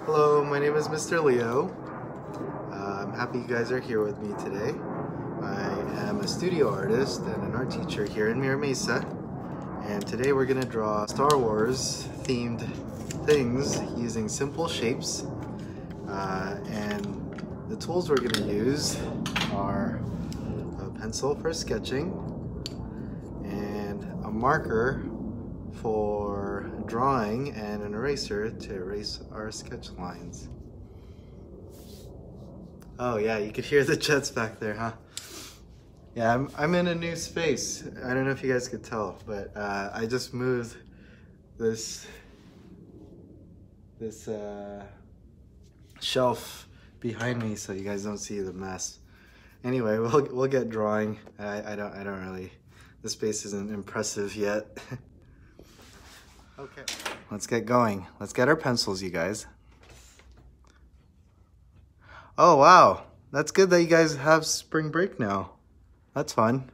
Hello, my name is Mr. Leo. I'm happy you guys are here with me today. I am a studio artist and an art teacher here in Mira Mesa. And today we're going to draw Star Wars themed things using simple shapes. And the tools we're going to use are a pencil for sketching and a marker for drawing and an eraser to erase our sketch lines. Oh yeah, you could hear the jets back there, huh? Yeah, I'm in a new space. I don't know if you guys could tell, but I just moved this shelf behind me so you guys don't see the mess. Anyway, we'll get drawing. I don't really. The space isn't impressive yet. Okay, let's get going. Let's get our pencils, you guys. Oh wow, that's good that you guys have spring break now. That's fun.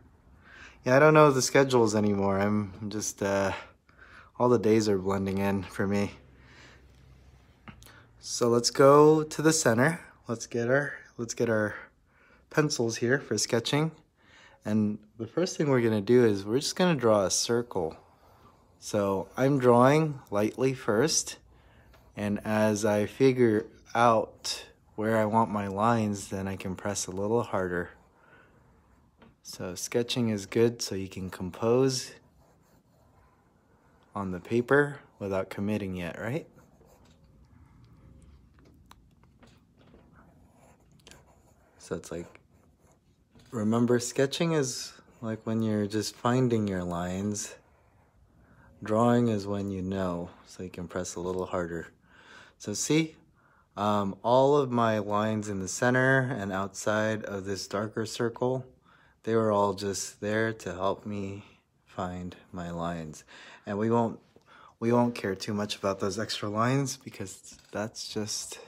Yeah, I don't know the schedules anymore. I'm just all the days are blending in for me. So let's go to the center. Let's get our pencils here for sketching. And the first thing we're gonna do is we're just gonna draw a circle. So I'm drawing lightly first, and as I figure out where I want my lines, then I can press a little harder. So sketching is good so you can compose on the paper without committing yet, right? So it's like, remember, sketching is like when you're just finding your lines. Drawing is when you know, so you can press a little harder. So see, all of my lines in the center and outside of this darker circle, they were all just there to help me find my lines. And we won't care too much about those extra lines because that's just,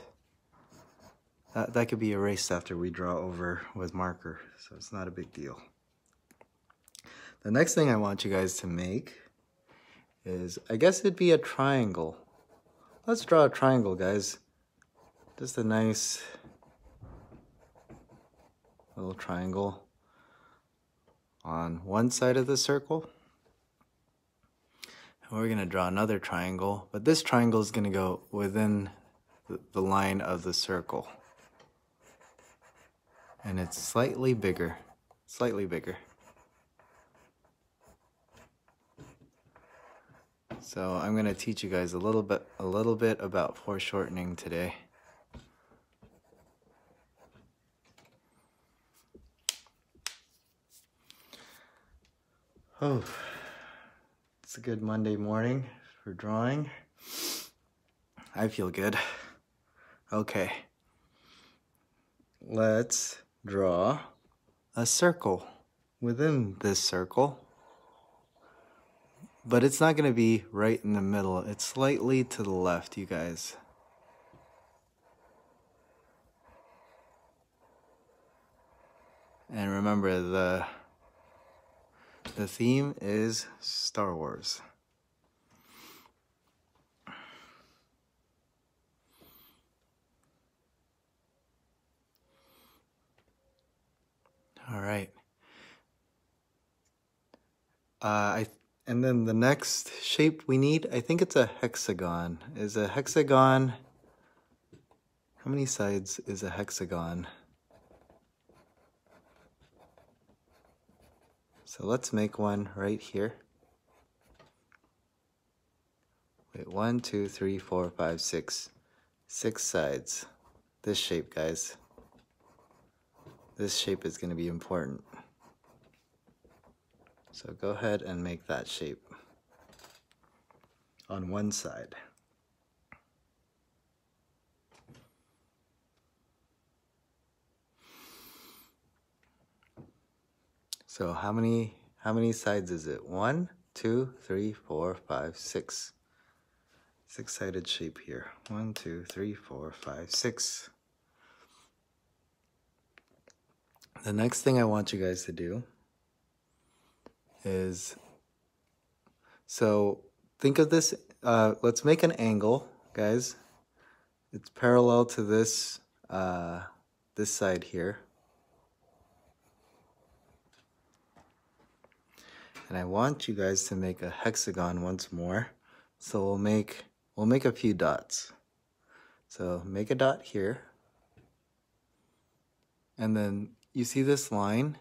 that could be erased after we draw over with marker. So it's not a big deal. The next thing I want you guys to make is, I guess it'd be a triangle. Let's draw a triangle, guys. Just a nice little triangle on one side of the circle. And we're gonna draw another triangle, but this triangle is gonna go within the line of the circle. And it's slightly bigger, slightly bigger. So I'm going to teach you guys a little bit about foreshortening today. Oh, it's a good Monday morning for drawing. I feel good. Okay, let's draw a circle within this circle. But it's not going to be right in the middle. It's slightly to the left, you guys. And remember, the theme is Star Wars. All right. And then the next shape we need, I think it's a hexagon. Is a hexagon, how many sides is a hexagon? So let's make one right here. Wait, 1, 2, 3, 4, 5, 6. 6 sides. This shape, guys. This shape is going to be important. So go ahead and make that shape on one side. So how many sides is it? 1, 2, 3, 4, 5, 6. 6-sided shape here. 1, 2, 3, 4, 5, 6. The next thing I want you guys to do is, so think of this, let's make an angle, guys. it's parallel to this this side here. And I want you guys to make a hexagon once more. So we'll make a few dots. So make a dot here. And then you see this line?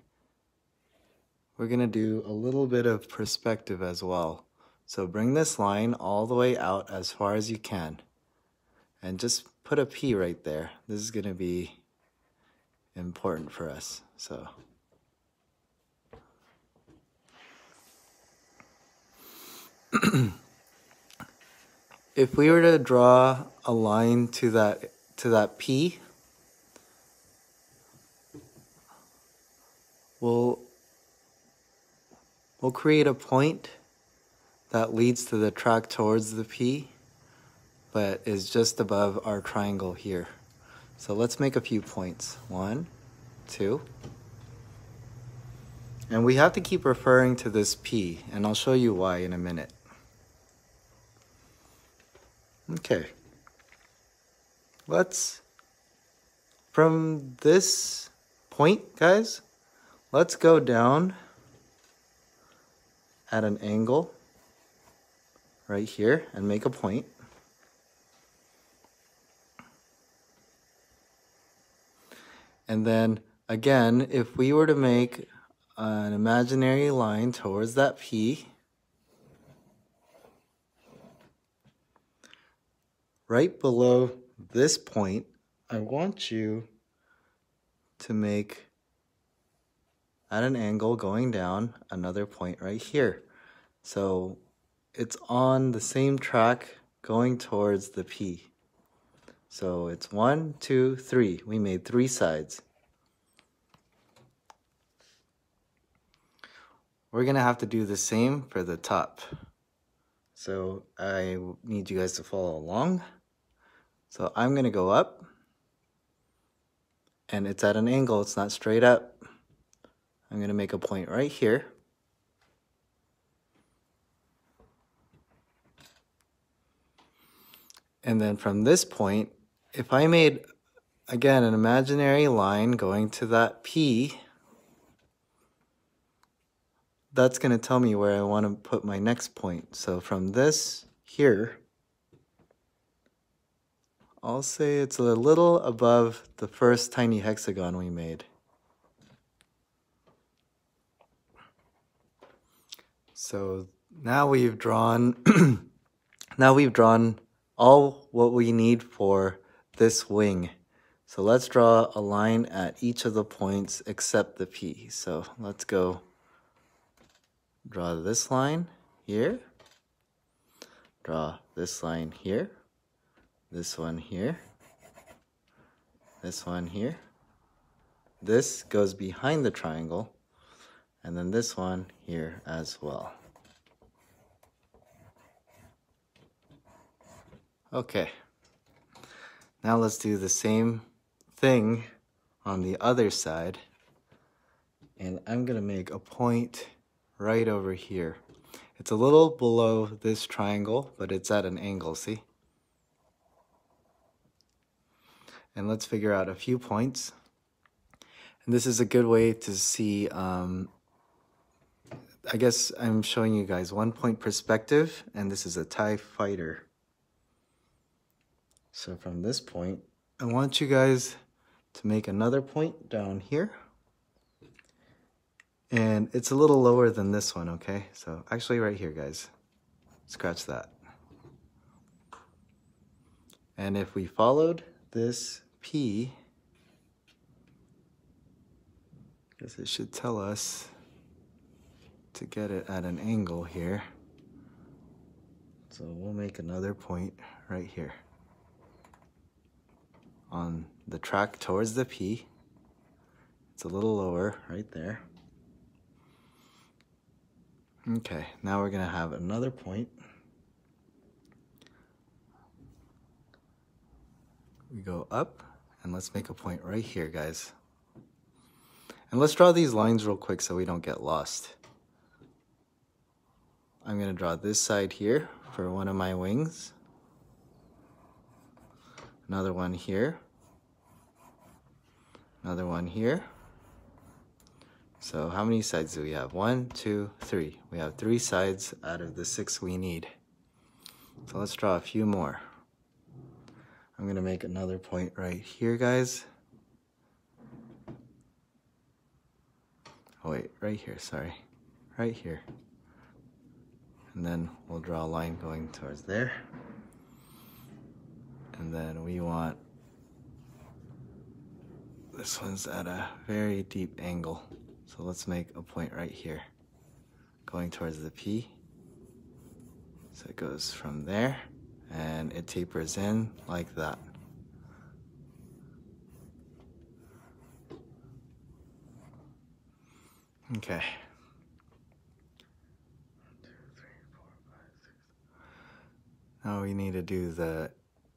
We're gonna do a little bit of perspective as well. So bring this line all the way out as far as you can. And just put a P right there. This is gonna be important for us, so. If we were to draw a line to that P, we'll create a point that leads to the track towards the P, but is just above our triangle here. So let's make a few points. 1, 2. And we have to keep referring to this P, and I'll show you why in a minute. Okay. From this point, guys, let's go down at an angle right here and make a point. And then again, if we were to make an imaginary line towards that P, right below this point, I want you to make, at an angle going down, another point right here. So it's on the same track going towards the P. So it's 1, 2, 3. We made 3 sides. We're gonna have to do the same for the top. So I need you guys to follow along. So I'm gonna go up, and it's at an angle, it's not straight up. I'm gonna make a point right here. And then from this point, if I made, again, an imaginary line going to that P, that's going to tell me where I want to put my next point. So from this here, I'll say it's a little above the first tiny hexagon we made. So now we've drawn all what we need for this wing. So let's draw a line at each of the points except the P. So let's go draw this line here, draw this line here, this one here, this one here. This goes behind the triangle, and then this one here as well. Okay, now let's do the same thing on the other side, and I'm gonna make a point right over here. It's a little below this triangle, but it's at an angle, see? And let's figure out a few points. And this is a good way to see, I guess I'm showing you guys 1 point perspective, and this is a TIE fighter. So from this point, I want you guys to make another point down here. And it's a little lower than this one, okay? So actually right here, guys. Scratch that. And if we followed this P, I guess it should tell us to get it at an angle here. So we'll make another point right here on the track towards the P. It's a little lower right there. Okay, now we're gonna have another point. We go up, and let's make a point right here, guys. And let's draw these lines real quick so we don't get lost. I'm gonna draw this side here for one of my wings. another one here, another one here. So how many sides do we have? 1, 2, 3. We have 3 sides out of the 6 we need. So let's draw a few more. I'm gonna make another point right here, guys. Oh wait, right here, sorry. Right here. And then we'll draw a line going towards there. And then we want, this one's at a very deep angle. So let's make a point right here, going towards the P. So it goes from there, and it tapers in like that. Okay. 1, 2, 3, 4, 5, 6. Now we need to do the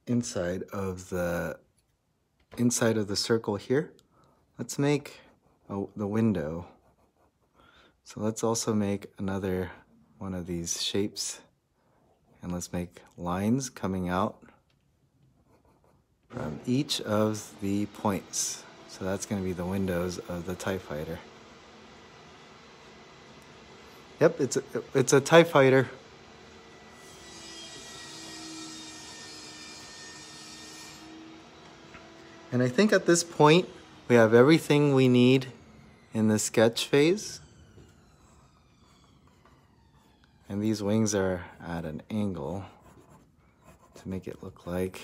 inside of the circle here. Let's make the window. So let's also make another one of these shapes, and let's make lines coming out from each of the points. So that's going to be the windows of the TIE fighter. Yep, it's a TIE fighter. And I think at this point we have everything we need in the sketch phase. And these wings are at an angle to make it look like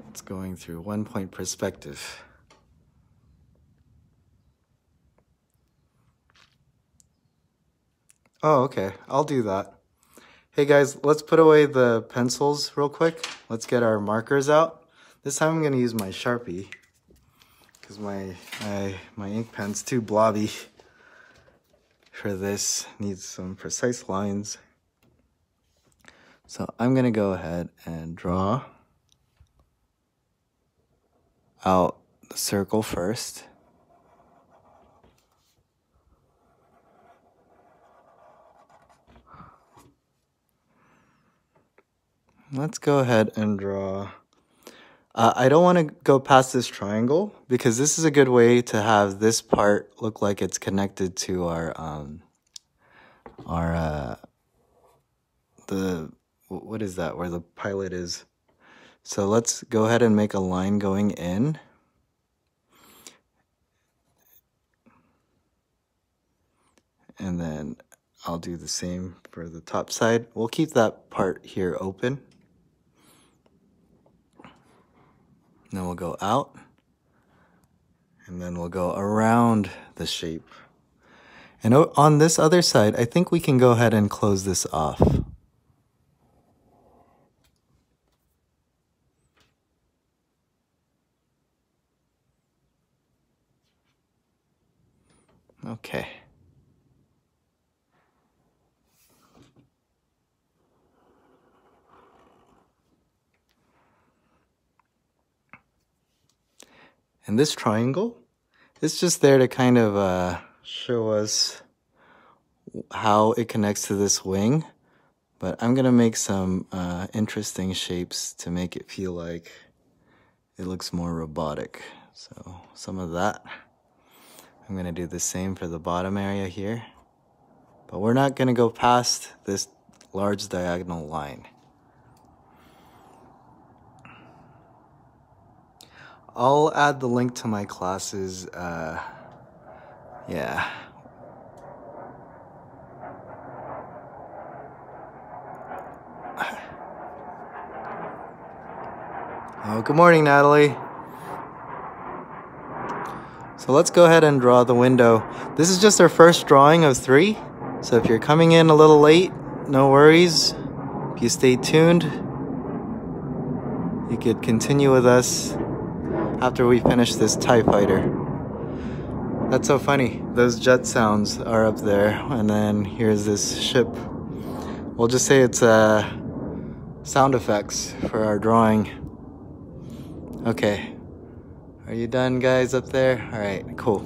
it's going through 1 point perspective. Oh, okay, I'll do that. Hey guys, let's put away the pencils real quick. Let's get our markers out. This time I'm gonna use my Sharpie because my ink pen's too blobby for this. Needs some precise lines. So I'm gonna go ahead and draw out the circle first. Let's go ahead and draw. I don't want to go past this triangle because this is a good way to have this part look like it's connected to what is that, where the pilot is. So let's go ahead and make a line going in. And then I'll do the same for the top side. We'll keep that part here open. Then we'll go out, and then we'll go around the shape. And on this other side, I think we can go ahead and close this off. Okay. And this triangle is just there to kind of show us how it connects to this wing. But I'm going to make some interesting shapes to make it feel like it looks more robotic. So some of that. I'm going to do the same for the bottom area here. But we're not going to go past this large diagonal line. I'll add the link to my classes, yeah. Oh, good morning, Natalie. So let's go ahead and draw the window. This is just our first drawing of 3. So if you're coming in a little late, no worries. If you stay tuned, you could continue with us after we finish this TIE fighter. That's so funny. Those jet sounds are up there, and then here's this ship. We'll just say it's sound effects for our drawing. Okay. Are you done, guys, up there? All right, cool.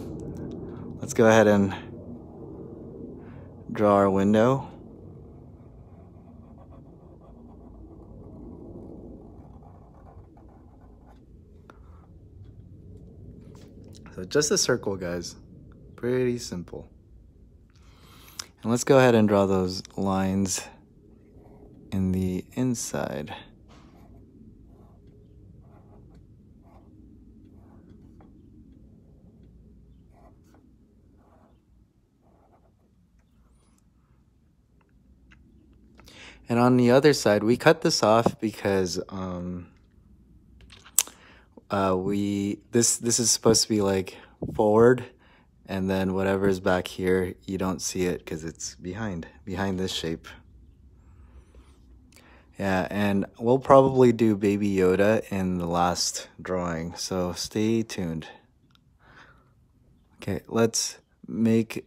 Let's go ahead and draw our window. So just a circle, guys. Pretty simple. And let's go ahead and draw those lines in the inside. And on the other side, we cut this off because this is supposed to be like forward, and then whatever is back here, you don't see it because it's behind this shape. Yeah, and we'll probably do Baby Yoda in the last drawing, so stay tuned. Okay, let's make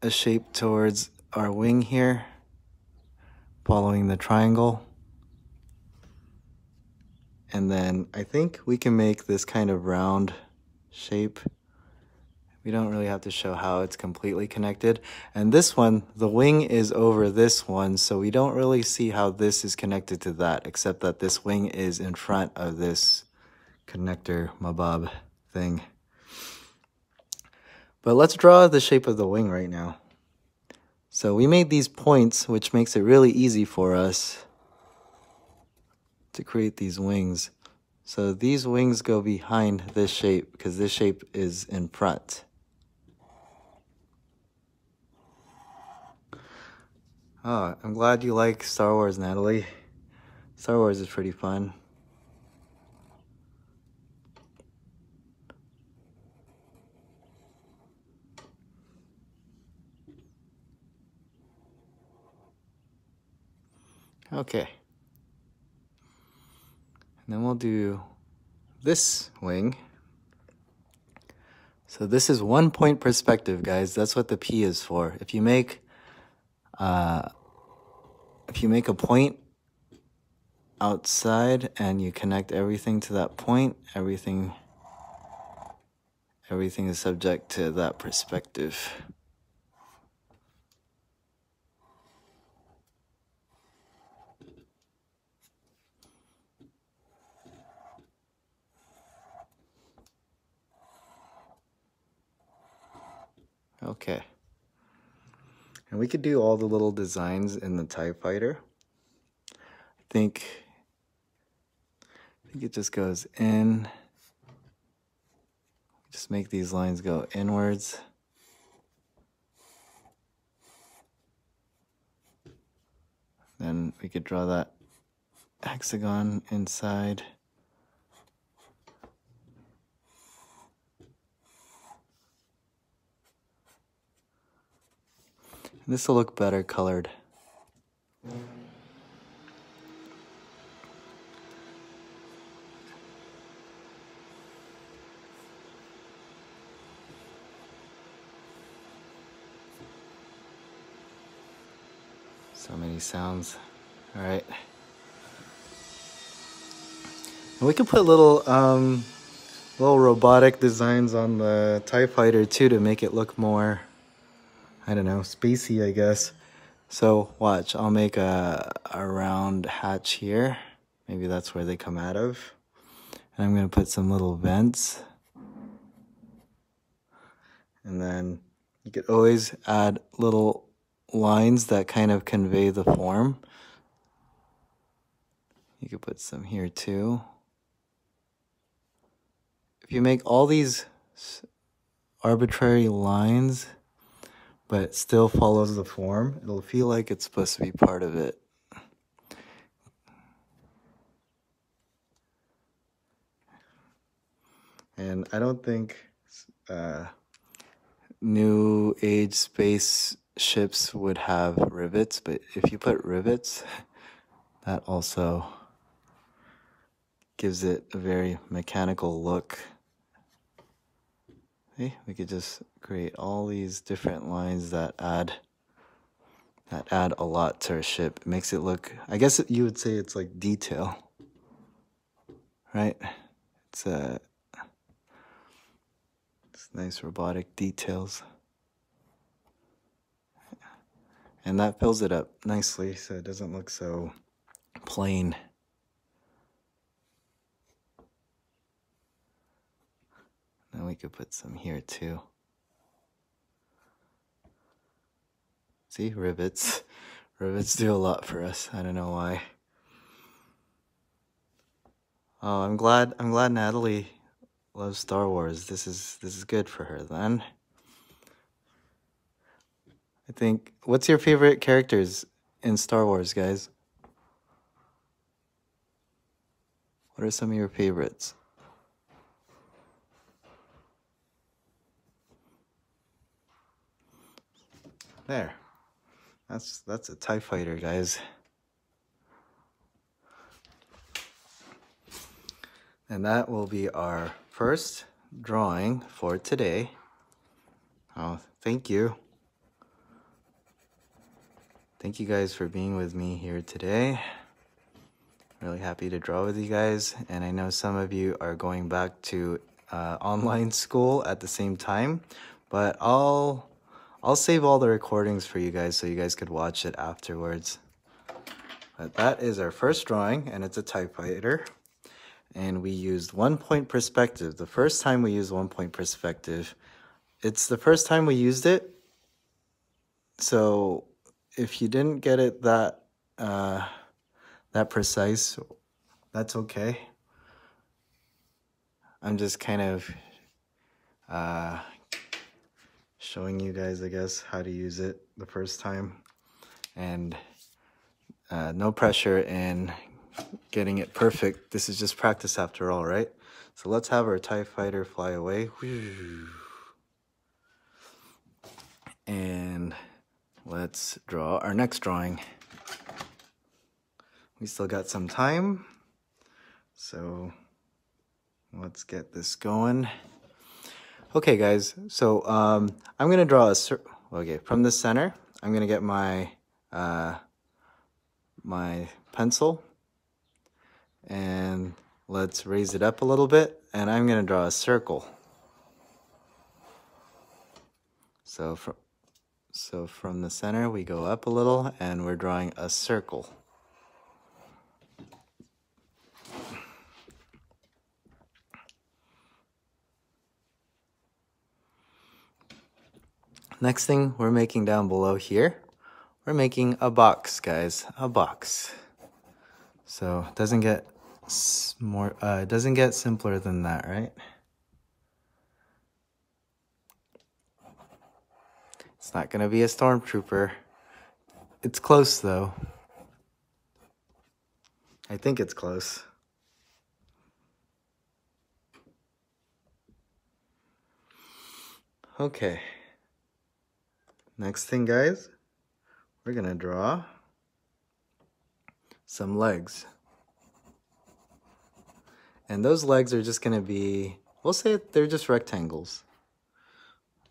a shape towards our wing here, following the triangle. And then I think we can make this kind of round shape. We don't really have to show how it's completely connected. And this one, the wing is over this one, so we don't really see how this is connected to that, except that this wing is in front of this connector mabob thing. But let's draw the shape of the wing right now. So we made these points, which makes it really easy for us to create these wings. So these wings go behind this shape because this shape is in front. Oh, I'm glad you like Star Wars, Natalie. Star Wars is pretty fun. Okay. And then we'll do this wing. So this is 1 point perspective, guys. That's what the P is for. If you make a point outside and you connect everything to that point, everything is subject to that perspective. Okay. And we could do all the little designs in the TIE Fighter. I think it just goes in. Just make these lines go inwards. Then we could draw that hexagon inside. This will look better colored. So many sounds. All right. And we can put little robotic designs on the TIE Fighter too to make it look more, I don't know, spacey, I guess. So watch, I'll make a round hatch here. Maybe that's where they come out of. And I'm gonna put some little vents. And then you could always add little lines that kind of convey the form. You could put some here too. If you make all these arbitrary lines, but it still follows the form, it'll feel like it's supposed to be part of it. And I don't think new age spaceships would have rivets, but if you put rivets, that also gives it a very mechanical look. Okay, we could just create all these different lines that add a lot to our ship. It makes it look, I guess you would say it's like detail, right? It's nice robotic details. And that fills it up nicely so it doesn't look so plain. Then we could put some here too. See, rivets. Rivets do a lot for us. I don't know why. Oh, I'm glad Natalie loves Star Wars. This is good for her then. I think, what's your favorite characters in Star Wars, guys? What are some of your favorites? There. That's a TIE fighter, guys. And that will be our first drawing for today. Oh, thank you. Thank you guys for being with me here today. Really happy to draw with you guys. And I know some of you are going back to online school at the same time, but I'll save all the recordings for you guys so you guys could watch it afterwards. But that is our first drawing, and it's a TIE fighter. And we used 1 point perspective. The first time we used 1 point perspective, it's the first time we used it. So if you didn't get it that precise, that's okay. I'm just kind of showing you guys, I guess, how to use it the first time. And no pressure in getting it perfect. This is just practice after all, right? So let's have our TIE fighter fly away. And let's draw our next drawing. We still got some time, so let's get this going. Okay, guys, so I'm gonna draw okay, from the center. I'm gonna get my my pencil, and let's raise it up a little bit, and I'm gonna draw a circle. So from the center we go up a little, and we're drawing a circle. Next thing we're making down below here, we're making a box, guys, a box. So it doesn't get it doesn't get simpler than that, right? It's not gonna be a stormtrooper. It's close though. I think it's close. Okay. Next thing, guys, we're gonna draw some legs. And those legs are just gonna be, we'll say they're just rectangles.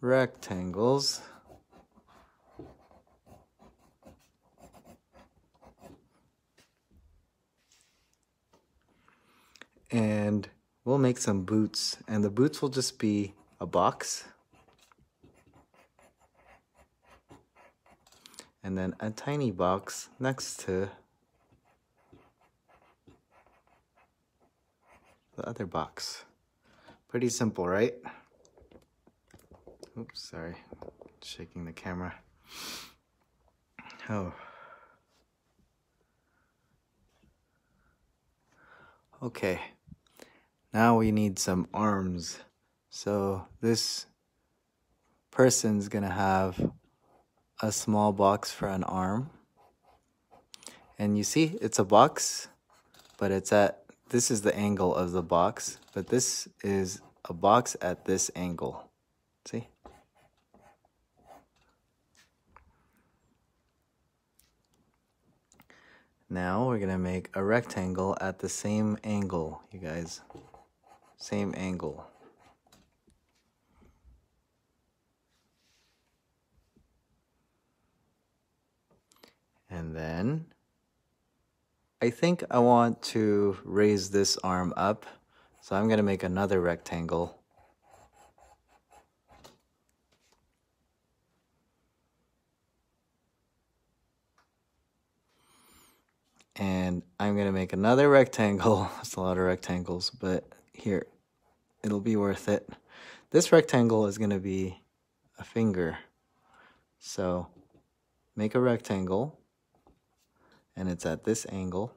Rectangles. And we'll make some boots, and the boots will just be a box. And then a tiny box next to the other box. Pretty simple, right? Oops, sorry. Shaking the camera. Oh. Okay. Now we need some arms. So this person's gonna have a small box for an arm. And you see, it's a box, but it's at, this is the angle of the box, but this is a box at this angle. See? Now we're gonna make a rectangle at the same angle, you guys. Same angle. And then I think I want to raise this arm up, so I'm gonna make another rectangle. And I'm gonna make another rectangle. It's a lot of rectangles, but here, it'll be worth it. This rectangle is going to be a finger. So make a rectangle, and it's at this angle.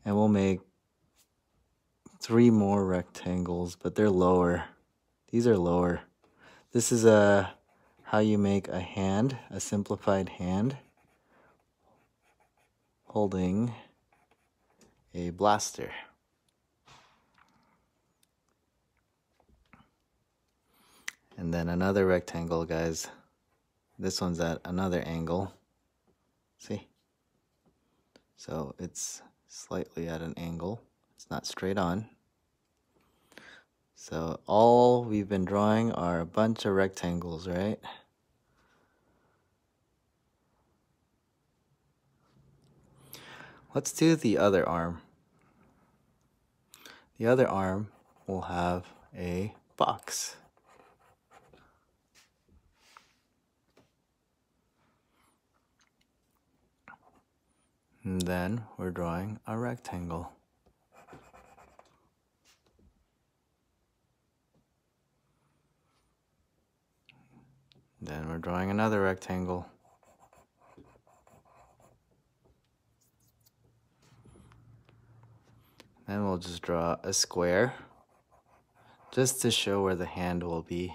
And we'll make 3 more rectangles, but they're lower. These are lower. This is how you make a hand, a simplified hand, holding a blaster. And then another rectangle, guys. This one's at another angle. See? So it's slightly at an angle. It's not straight on. So all we've been drawing are a bunch of rectangles, right? Let's do the other arm. The other arm will have a box. And then we're drawing a rectangle. Then we're drawing another rectangle. Then we'll just draw a square, just to show where the hand will be.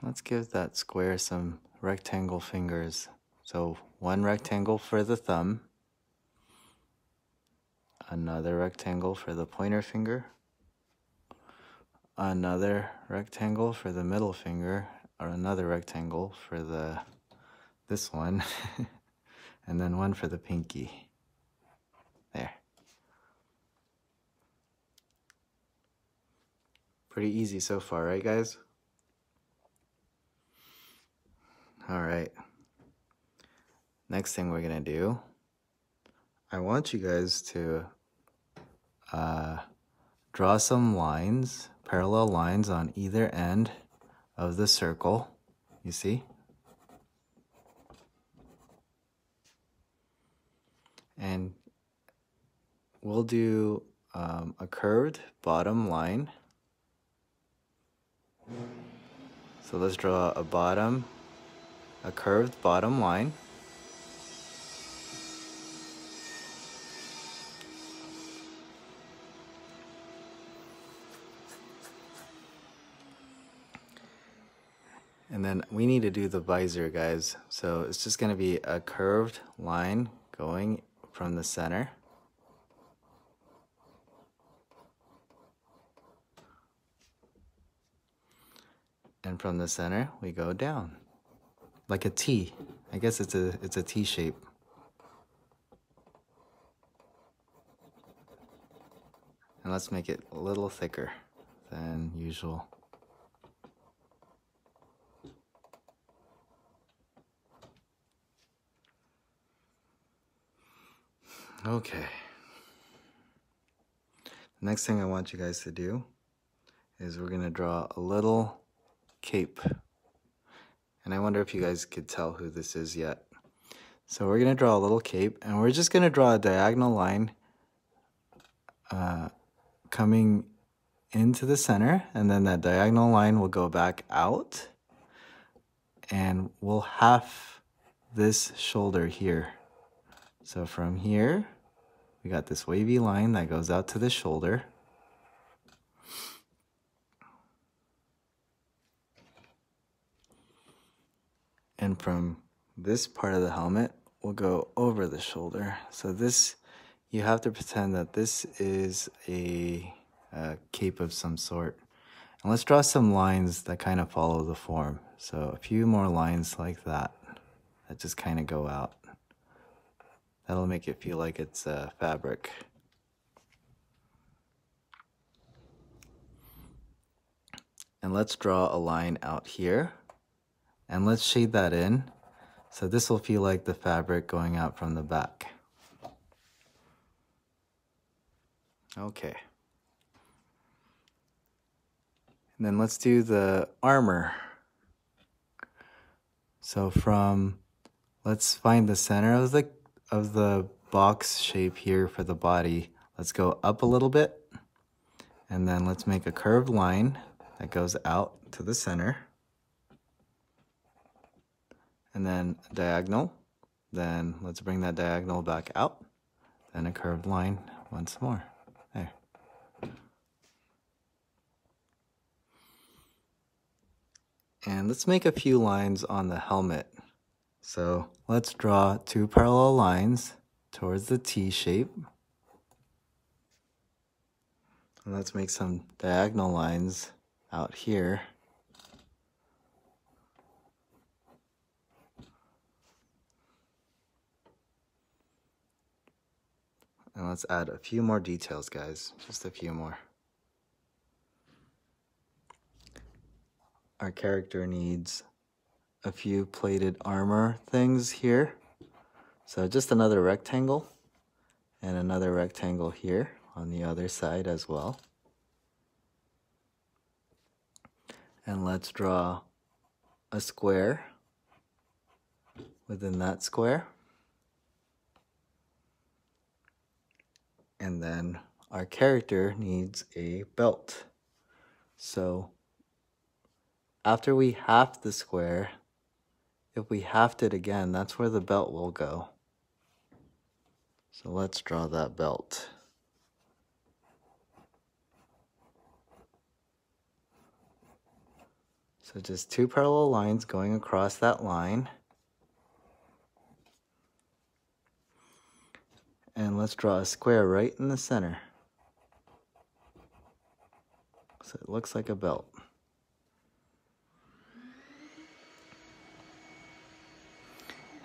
Let's give that square some rectangle fingers. So 1 rectangle for the thumb, another rectangle for the pointer finger, another rectangle for the middle finger, or another rectangle for this one, and then 1 for the pinky. There. Pretty easy so far, right, guys? All right. Next thing we're gonna do, I want you guys to draw some lines, parallel lines on either end of the circle. You see? And we'll do a curved bottom line. So let's draw a curved bottom line. And then we need to do the visor, guys. So it's just gonna be a curved line going from the center. And from the center, we go down. Like a T. I guess it's a T shape. And let's make it a little thicker than usual. Okay. The next thing I want you guys to do is we're gonna draw a little cape. And I wonder if you guys could tell who this is yet. So we're gonna draw a little cape, and we're just gonna draw a diagonal line coming into the center, and then that diagonal line will go back out, and we'll half this shoulder here. So from here, we got this wavy line that goes out to the shoulder. And from this part of the helmet, we'll go over the shoulder. So this, you have to pretend that this is a cape of some sort. And let's draw some lines that kind of follow the form. So a few more lines like that just kind of go out. That'll make it feel like it's fabric. And let's draw a line out here. And let's shade that in. So this will feel like the fabric going out from the back. Okay. And then let's do the armor. So let's find the center of the box shape here for the body. Let's go up a little bit, and then let's make a curved line that goes out to the center. And then diagonal. Then let's bring that diagonal back out. Then a curved line once more. There. And let's make a few lines on the helmet. So let's draw 2 parallel lines towards the T shape. And let's make some diagonal lines out here. And let's add a few more details, guys. Just a few more. Our character needs a few plated armor things here. So just another rectangle and another rectangle here on the other side as well. And let's draw a square within that square. And then our character needs a belt. So after we half the square, if we halved it again, that's where the belt will go. So let's draw that belt. So just 2 parallel lines going across that line. And let's draw a square right in the center. So it looks like a belt.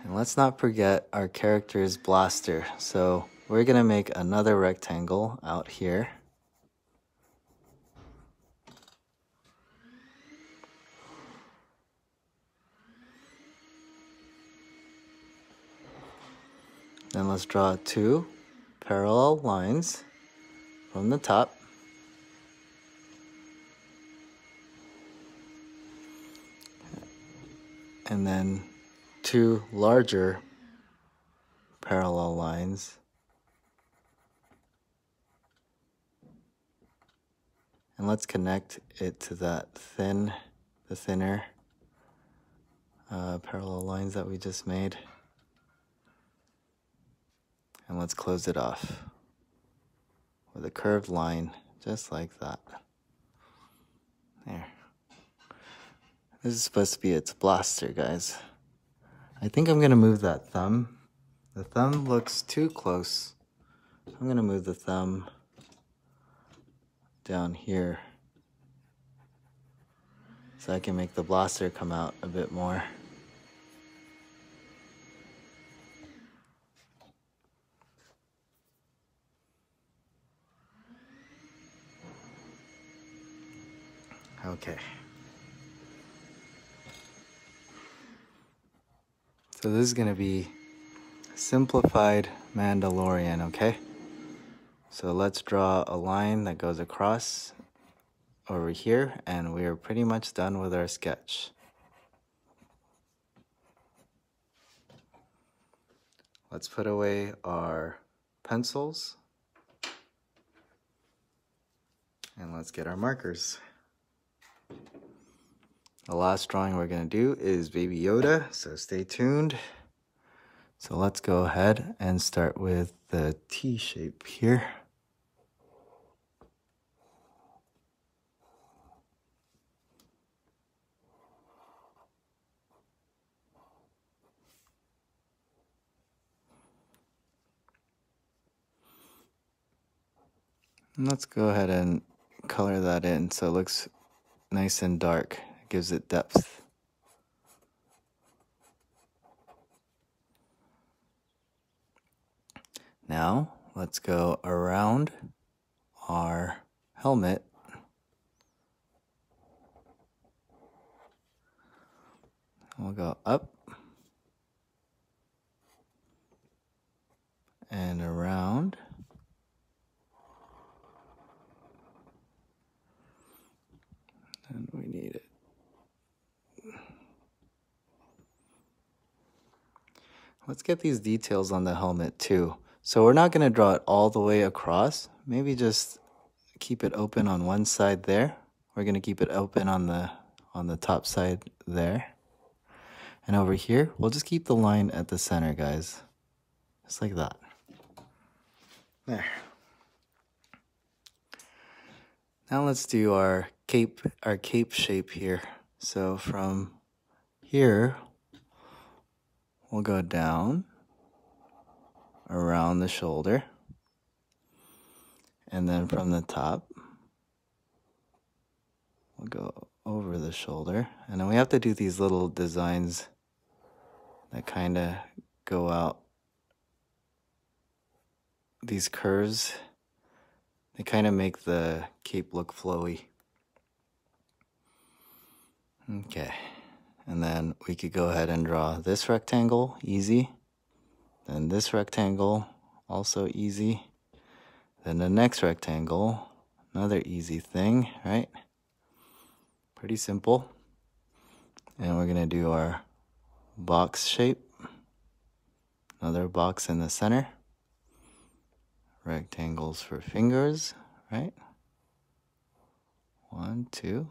And let's not forget our character's blaster. So we're gonna make another rectangle out here. Then let's draw 2 parallel lines from the top. And then 2 larger parallel lines. And let's connect it to that the thinner parallel lines that we just made. And let's close it off with a curved line, just like that. There. This is supposed to be its blaster, guys. I think I'm gonna move that thumb. The thumb looks too close. I'm gonna move the thumb down here so I can make the blaster come out a bit more. Okay. So this is gonna be simplified Mandalorian, okay? So let's draw a line that goes across over here, and we are pretty much done with our sketch. Let's put away our pencils, and let's get our markers. The last drawing we're gonna do is Baby Yoda, so stay tuned. So let's go ahead and start with the T shape here. And let's go ahead and color that in so it looks nice and dark. It gives it depth. Now, let's go around our helmet. We'll go up and around. And we need it. Let's get these details on the helmet too. So we're not going to draw it all the way across. Maybe just keep it open on one side there. We're going to keep it open on the top side there. And over here, we'll just keep the line at the center, guys. Just like that. There. Now let's do our cape shape here. So from here, we'll go down around the shoulder. And then from the top, we'll go over the shoulder. And then we have to do these little designs that kind of go out. These curves, they kind of make the cape look flowy. Okay, and then we could go ahead and draw this rectangle, easy. Then this rectangle, also easy. Then the next rectangle, another easy thing, right? Pretty simple. And we're gonna do our box shape. Another box in the center. Rectangles for fingers, right? 1, 2,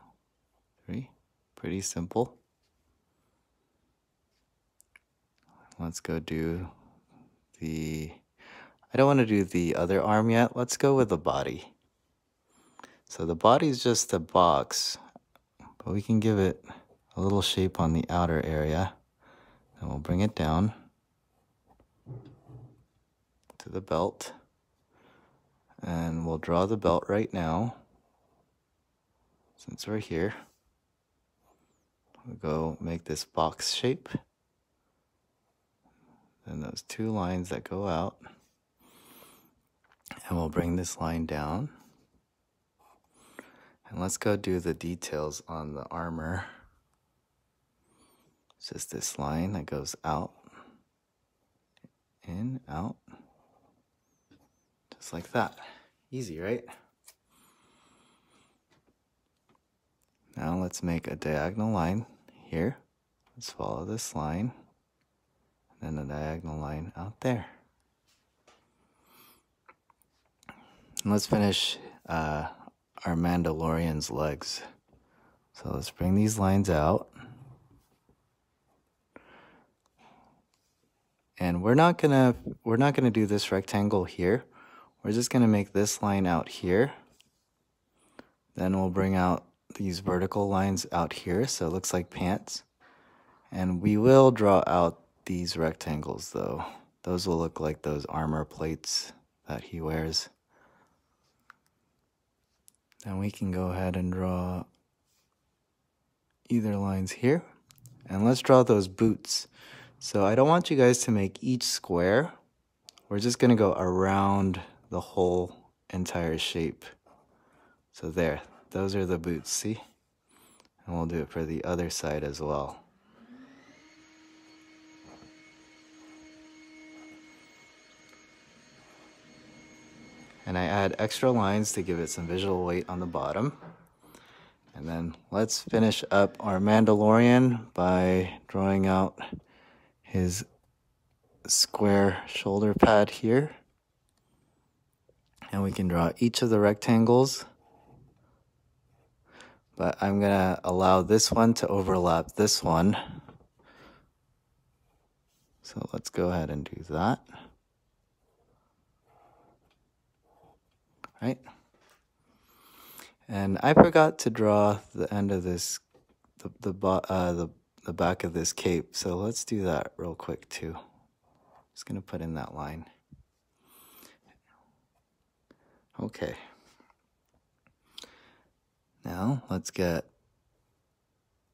3. Pretty simple. Let's go do I don't want to do the other arm yet. Let's go with the body. So the body is just a box, but we can give it a little shape on the outer area. And we'll bring it down to the belt. And we'll draw the belt right now. Since we're here, we'll go make this box shape. Then those 2 lines that go out. And we'll bring this line down. And let's go do the details on the armor. It's just this line that goes out, in, out. Just like that. Easy, right? Now let's make a diagonal line here. Let's follow this line. And then a diagonal line out there. And let's finish our Mandalorian's legs. So let's bring these lines out. And we're not gonna do this rectangle here. We're just gonna make this line out here. Then we'll bring out these vertical lines out here, so it looks like pants. And we will draw out these rectangles though. Those will look like those armor plates that he wears. And we can go ahead and draw either lines here. And let's draw those boots. So I don't want you guys to make each square. We're just gonna go around the whole entire shape. So there, those are the boots, see? And we'll do it for the other side as well. And I add extra lines to give it some visual weight on the bottom. And then let's finish up our Mandalorian by drawing out his square shoulder pad here. And we can draw each of the rectangles. But I'm gonna allow this one to overlap this one. So let's go ahead and do that. Right? And I forgot to draw the end of this, the back of this cape. So let's do that real quick too. Just gonna put in that line. Okay. Now let's get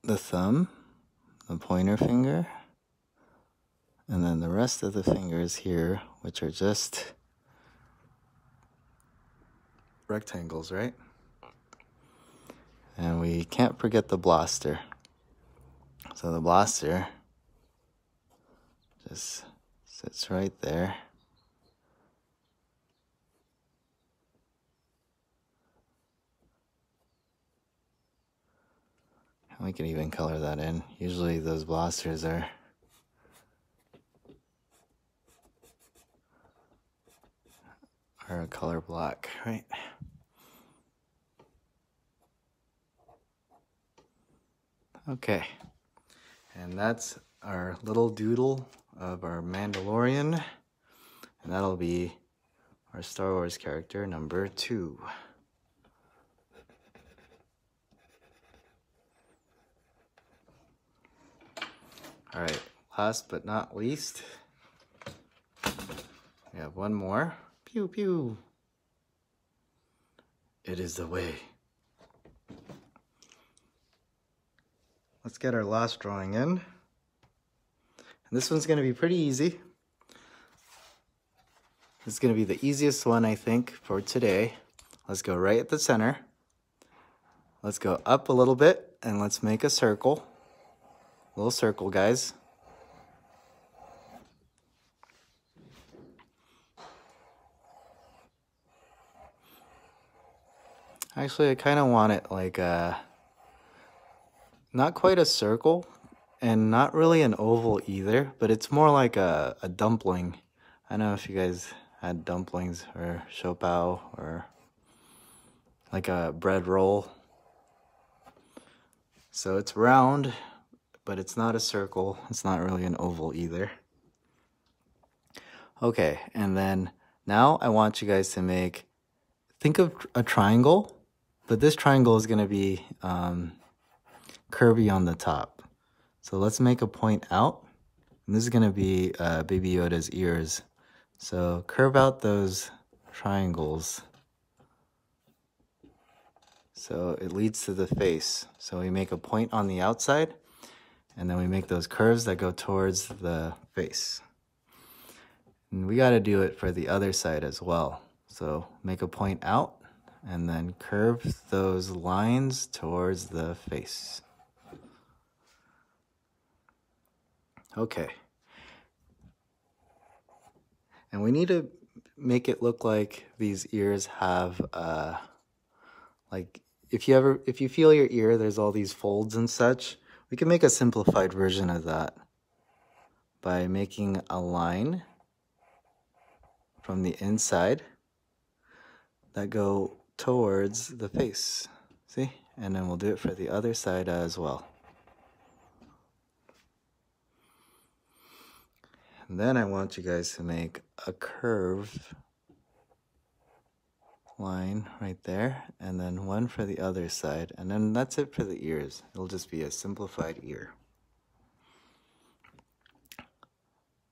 the thumb, the pointer finger, and then the rest of the fingers here, which are just rectangles, right? And we can't forget the blaster. So the blaster just sits right there. And we can even color that in. Usually those blasters are or a color black, right? Okay, and that's our little doodle of our Mandalorian, and that'll be our Star Wars character number 2. All right, last but not least, we have one more. Pew pew. It is the way. Let's get our last drawing in. And this one's gonna be pretty easy. This is gonna be the easiest one, I think, for today. Let's go right at the center. Let's go up a little bit and let's make a circle. Little circle, guys. Actually, I kind of want it like not quite a circle and not really an oval either, but it's more like a dumpling. I don't know if you guys had dumplings or siopao or like a bread roll. So it's round, but it's not a circle. It's not really an oval either. Okay, and then now I want you guys to think of a triangle, but this triangle is gonna be curvy on the top. So let's make a point out. And this is gonna be Baby Yoda's ears. So curve out those triangles. So it leads to the face. So we make a point on the outside, and then we make those curves that go towards the face. And we gotta do it for the other side as well. So make a point out, and then curve those lines towards the face. Okay. And we need to make it look like these ears have, like, if you feel your ear, there's all these folds and such. We can make a simplified version of that by making a line from the inside that go towards the face. See? And then we'll do it for the other side as well. And then I want you guys to make a curved line right there, and then one for the other side, and then that's it for the ears. It'll just be a simplified ear.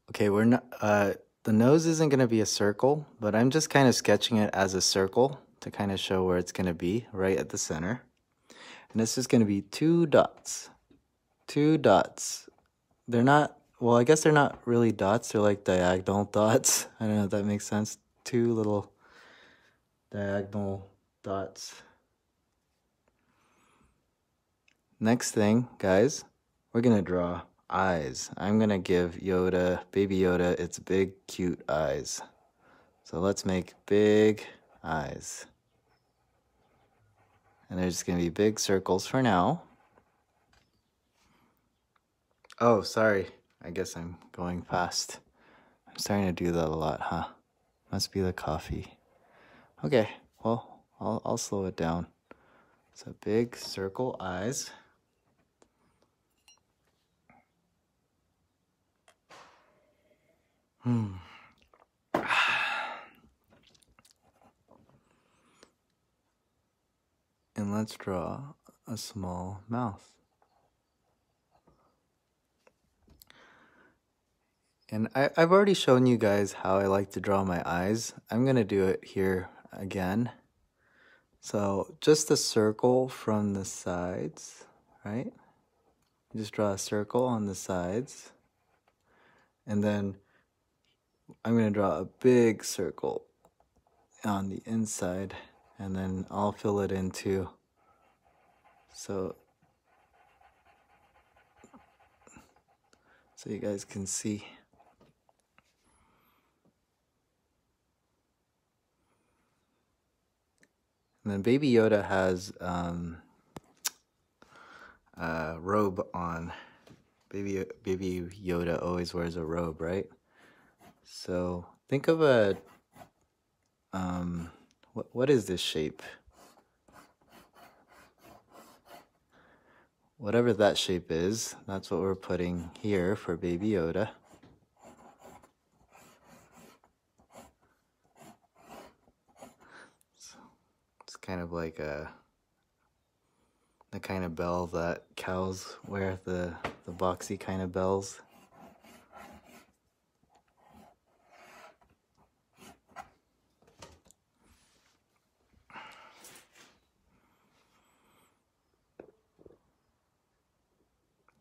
Okay, we're not, the nose isn't going to be a circle, but I'm just kind of sketching it as a circle to kind of show where it's going to be, right at the center. And this is going to be 2 dots. 2 dots. They're not, well, I guess they're not really dots. They're like diagonal dots. I don't know if that makes sense. 2 little diagonal dots. Next thing, guys, we're going to draw eyes. I'm going to give Baby Yoda, its big, cute eyes. So let's make big eyes. And they're just going to be big circles for now. Oh, sorry. I guess I'm going fast. I'm starting to do that a lot, huh? Must be the coffee. Okay, well, I'll slow it down. So big circle eyes. And let's draw a small mouth. And I've already shown you guys how I like to draw my eyes. I'm gonna do it here again. So just a circle from the sides, right? Just draw a circle on the sides. And then I'm gonna draw a big circle on the inside, and then I'll fill it in too. So you guys can see. And then Baby Yoda has a robe on. Baby Yoda always wears a robe, right? So think of a what is this shape? Whatever that shape is, that's what we're putting here for Baby Yoda. It's kind of like the kind of bell that cows wear, the boxy kind of bells.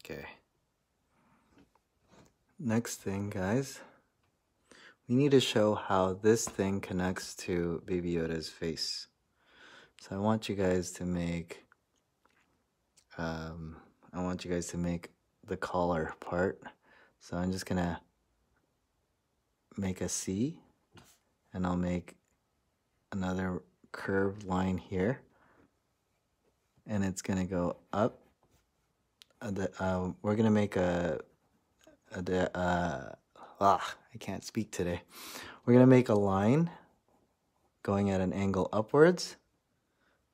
Okay. Next thing, guys, we need to show how this thing connects to Baby Yoda's face. So I want you guys to make the collar part. So I'm just gonna make a C, and I'll make another curved line here, and it's gonna go up. We're gonna make I can't speak today. We're gonna make a line going at an angle upwards.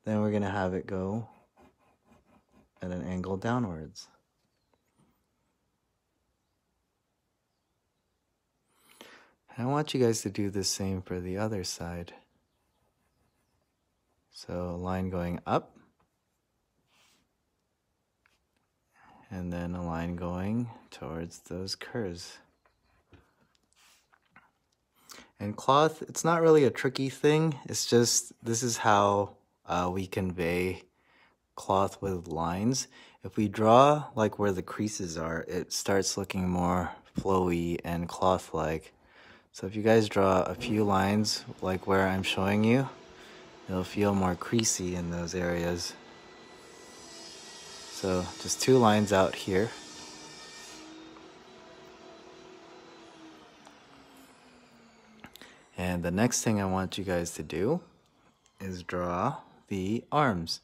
Then we're gonna have it go at an angle downwards. And I want you guys to do the same for the other side. So a line going up, and then a line going towards those curves. And cloth, it's not really a tricky thing. It's just, this is how we convey cloth with lines. If we draw like where the creases are, it starts looking more flowy and cloth-like. So if you guys draw a few lines like where I'm showing you, it'll feel more creasy in those areas. So just 2 lines out here. And the next thing I want you guys to do is draw the arms.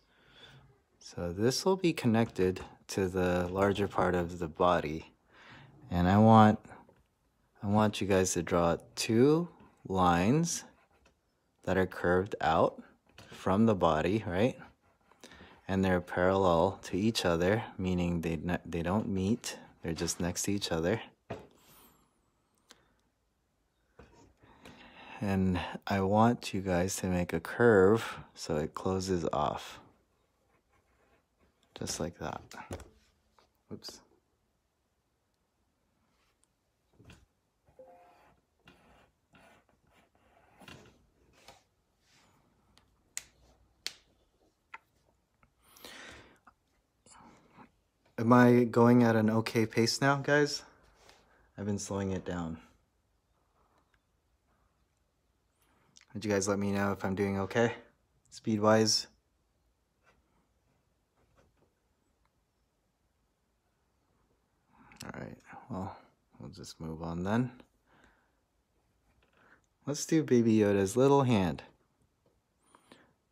So this will be connected to the larger part of the body. And I want you guys to draw 2 lines that are curved out from the body, right? And they're parallel to each other, meaning they don't meet, they're just next to each other. And I want you guys to make a curve so it closes off. Just like that. Oops. Am I going at an okay pace now, guys? I've been slowing it down. Would you guys let me know if I'm doing okay, speed-wise? All right, well, we'll just move on then. Let's do Baby Yoda's little hand.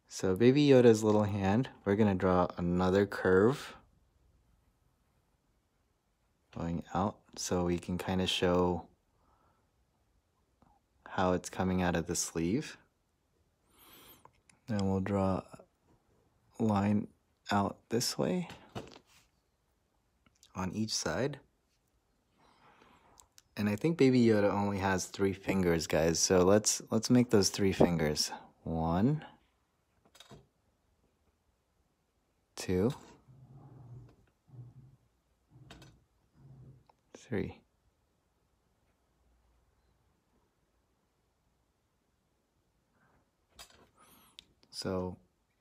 So Baby Yoda's little hand, we're gonna draw another curve going out so we can kind of show how it's coming out of the sleeve. Then we'll draw a line out this way on each side. And I think Baby Yoda only has 3 fingers, guys. So let's make those 3 fingers. 1, 2, 3. So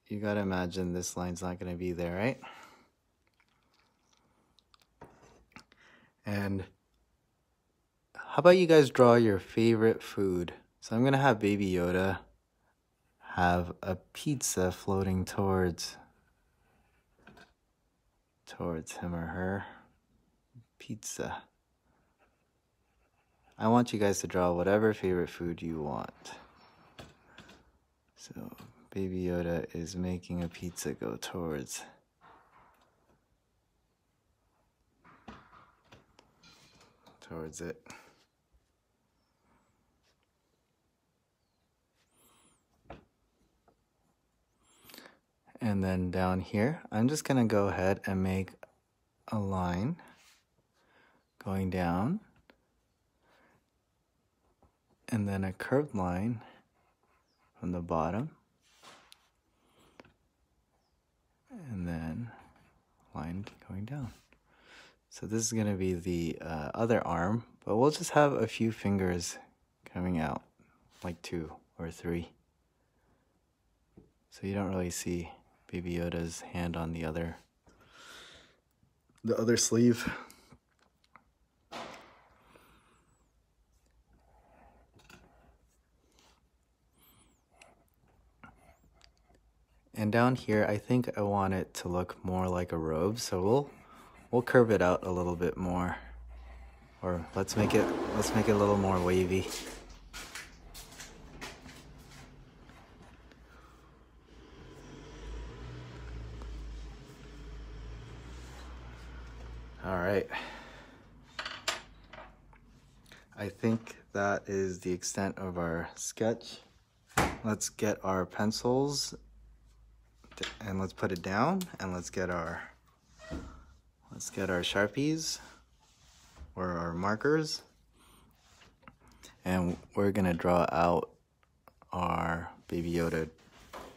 you gotta imagine this line's not gonna be there, right? And how about you guys draw your favorite food? So I'm gonna have Baby Yoda have a pizza floating towards him or her. Pizza. I want you guys to draw whatever favorite food you want. So Baby Yoda is making a pizza go towards it. And then down here, I'm just gonna go ahead and make a line going down, and then a curved line from the bottom, and then line going down. So this is gonna be the other arm, but we'll just have a few fingers coming out, like 2 or 3. So you don't really see Baby Yoda's hand on the other sleeve. And down here, I think I want it to look more like a robe, so we'll curve it out a little bit more, or let's make it a little more wavy. All right. I think that is the extent of our sketch. Let's get our pencils and let's put it down, and let's get our Sharpies or our markers, and we're gonna draw out our Baby Yoda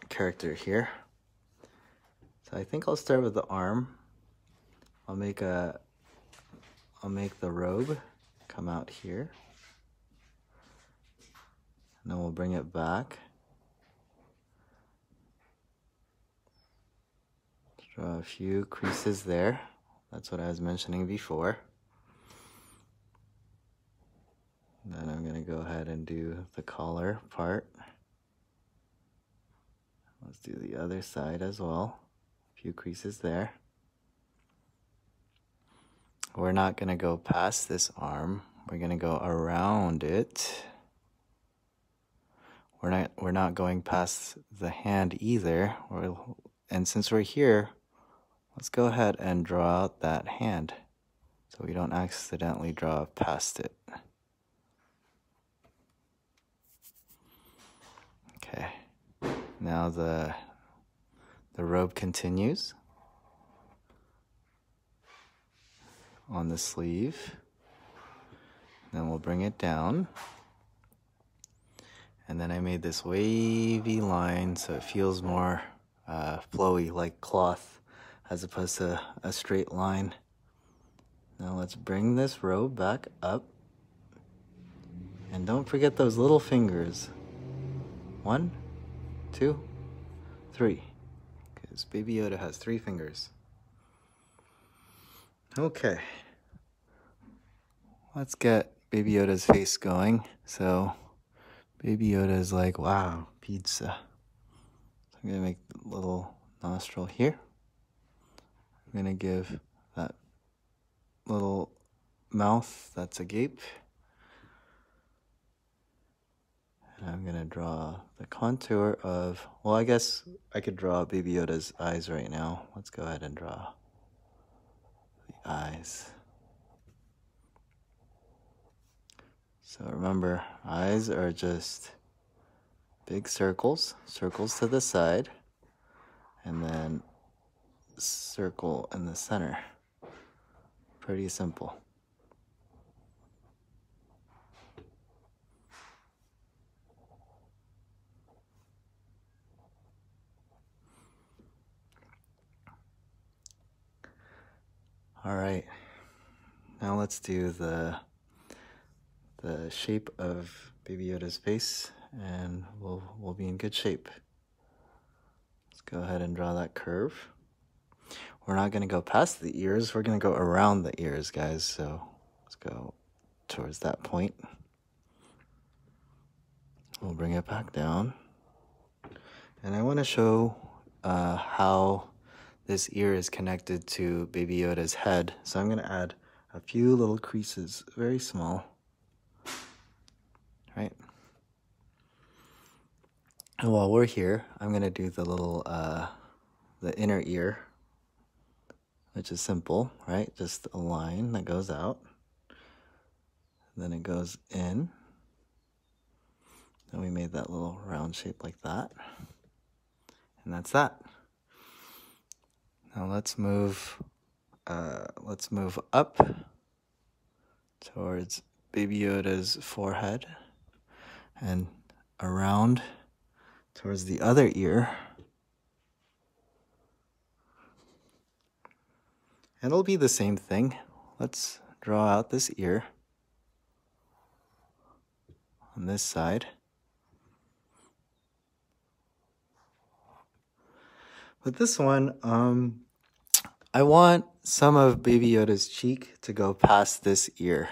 character here. So I think I'll start with the arm. I'll make the robe come out here, and then we'll bring it back. Draw a few creases there. That's what I was mentioning before. Then I'm gonna go ahead and do the collar part. Let's do the other side as well. A few creases there. We're not gonna go past this arm. We're gonna go around it. We're not going past the hand either. And since we're here, let's go ahead and draw out that hand so we don't accidentally draw past it. Okay, now the robe continues on the sleeve. Then we'll bring it down. And then I made this wavy line so it feels more flowy, like cloth, as opposed to a straight line. Now let's bring this robe back up. And don't forget those little fingers. 1, 2, 3. Because Baby Yoda has 3 fingers. Okay. Let's get Baby Yoda's face going. So Baby Yoda is like, wow, pizza. So I'm gonna make a little nostril here. I'm gonna give that little mouth that's agape. And I'm gonna draw the contour of, well, I guess I could draw Baby Yoda's eyes right now. Let's go ahead and draw the eyes. So remember, eyes are just big circles to the side, and then circle in the center. Pretty simple. All right, now let's do the shape of Baby Yoda's face, and we'll be in good shape. Let's go ahead and draw that curve. We're not gonna go past the ears, we're gonna go around the ears, guys, so let's go towards that point. We'll bring it back down. And I wanna show how this ear is connected to Baby Yoda's head. So I'm gonna add a few little creases, very small. Right? And while we're here, I'm gonna do the little, the inner ear, which is simple, right? Just a line that goes out, then it goes in. Then we made that little round shape like that, and that's that. Now let's move up towards Baby Yoda's forehead and around towards the other ear. It'll be the same thing. Let's draw out this ear on this side. With this one, I want some of Baby Yoda's cheek to go past this ear.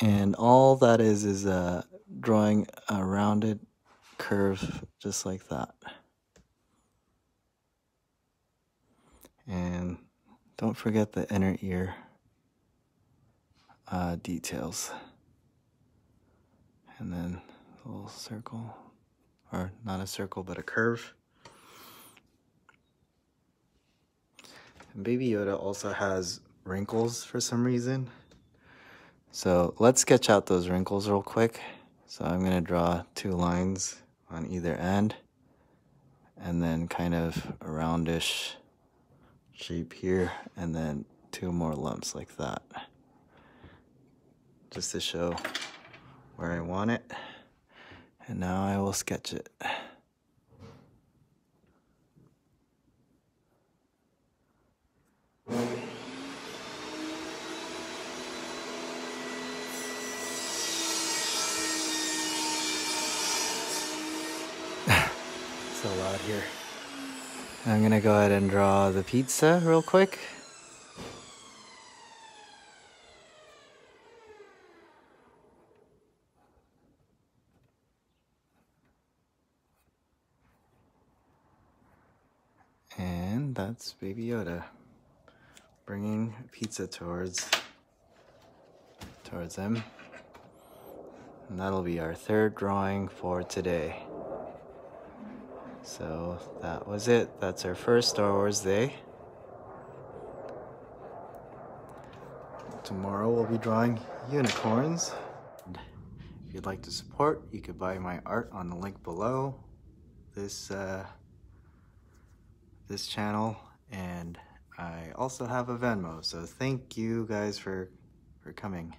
And all that is drawing a rounded curve just like that. And don't forget the inner ear details. And then a little circle, or not a circle, but a curve. And Baby Yoda also has wrinkles for some reason. So let's sketch out those wrinkles real quick. So I'm gonna draw 2 lines on either end, and then kind of a roundish shape here, and then 2 more lumps like that, just to show where I want it. And now I will sketch it. So loud here. I'm gonna go ahead and draw the pizza real quick. And that's Baby Yoda bringing pizza towards him. And that'll be our 3rd drawing for today. So that was it. That's our first Star Wars day. Tomorrow we'll be drawing unicorns. And if you'd like to support, you could buy my art on the link below this channel, and I also have a Venmo. So thank you guys for coming.